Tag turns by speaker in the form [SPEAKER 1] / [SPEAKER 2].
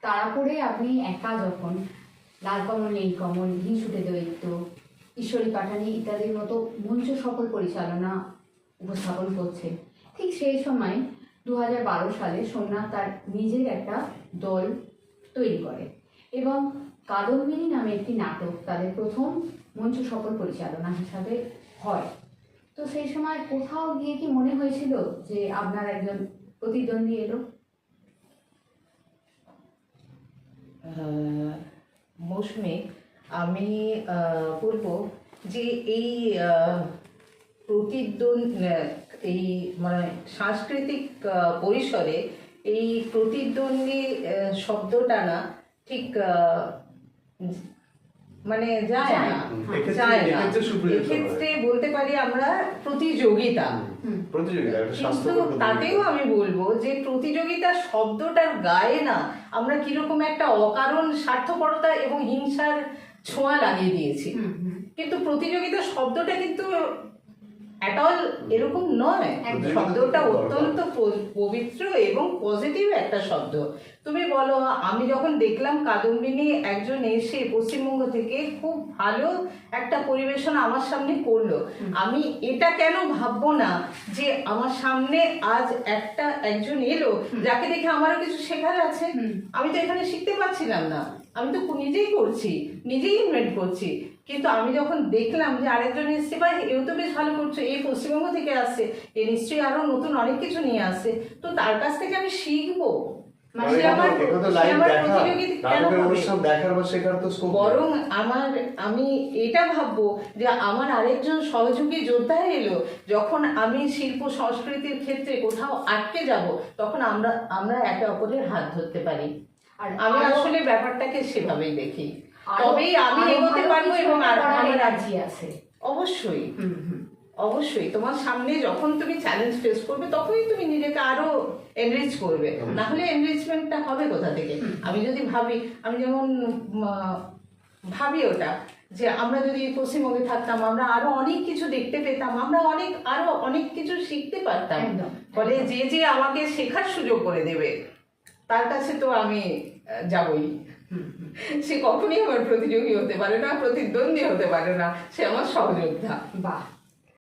[SPEAKER 1] তাড়া করে আপনি একা যখন লাল কমল নীল কমল হিংসুটে দৈত্য ঈশ্বরী পাঠানি ইত্যাদির মতো মঞ্চ সফল পরিচালনা উপস্থাপন করছে, ঠিক সেই সময় 2012 সালে সোমনাথ তার নিজের একটা দল তৈরি করে এবং কাদম্বিনী নামে একটি নাটক তাদের প্রথম মঞ্চ সফল পরিচালনা হিসাবে হয়। তো সেই সময় কোথাও গিয়ে কি মনে হয়েছিল যে আপনার একজন প্রতিদ্বন্দ্বী এলো?
[SPEAKER 2] মৌসুমী, আমি বলবো যে এই এই মানে সাংস্কৃতিক পরিসরে এই প্রতিদ্বন্দ্বী শব্দটা না ঠিক মানে যায় না। এক্ষেত্রে বলতে পারি আমরা প্রতিযোগিতা, কিন্তু তাতেও আমি বলবো যে প্রতিযোগিতা শব্দটার গায়ে না আমরা কিরকম একটা অকারণ স্বার্থপরতা এবং হিংসার ছোঁয়া লাগিয়ে দিয়েছি। কিন্তু প্রতিযোগিতা শব্দটা কিন্তু এট অল এরকম নয়। শব্দটা অত্যন্ত পবিত্র এবং পজিটিভ একটা শব্দ। তুমি বলো, আমি যখন দেখলাম কাদম্বিনী একজন এসে পশ্চিমবঙ্গ থেকে খুব ভালো একটা পরিবেশন আমার সামনে করলো, আমি এটা কেন ভাববো না যে আমার সামনে আজ একজন এলো যাকে দেখে আমারও কিছু শেখার আছে। আমি তো এখানে শিখতে পারছিলাম না, আমি তো নিজেই করছি, নিজেই ইনভেন্ট করছি। কিন্তু আমি যখন দেখলাম যে আরেকজন এসছে, বা এও তো বেশ ভালো করছো, এই পশ্চিমবঙ্গ থেকে আসছে, এ নিশ্চয়ই আরো নতুন অনেক কিছু নিয়ে আসছে, তো তার কাছ থেকে আমি শিখবো। বরং আমি এটা ভাববো যে আমার আরেকজন সহযোগী যোদ্ধা এলো, যখন আমি শিল্প সংস্কৃতির ক্ষেত্রে কোথাও আটকে যাব, তখন আমরা একে অপরের হাত ধরতে পারি। আর আমি আসলে ব্যাপারটাকে সেভাবেই দেখি, তবেই আমি এগোতে পারবো এবং আমার রাজি আছে। অবশ্যই অবশ্যই তোমার সামনে যখন তুমি চ্যালেঞ্জ ফেস করবে, তখনই তুমি নিজেকে আরো এনরিচ করবে, না হলে এনরিচমেন্টটা হবে কোথা থেকে? আমি যদি ভাবি, আমি যেমন ভাবি ওটা যে আমরা যদি পশ্চিমবঙ্গে থাকতাম, আমরা আরো অনেক কিছু দেখতে পেতাম, আমরা আরো অনেক কিছু শিখতে পারতাম। ফলে যে আমাকে শেখার সুযোগ করে দেবে তার কাছে তো আমি যাবই। সে কখনই আমার প্রতিযোগী হতে পারে না, প্রতিদ্বন্দ্বী হতে পারে না, সে আমার সহযোদ্ধা।
[SPEAKER 1] বাহ।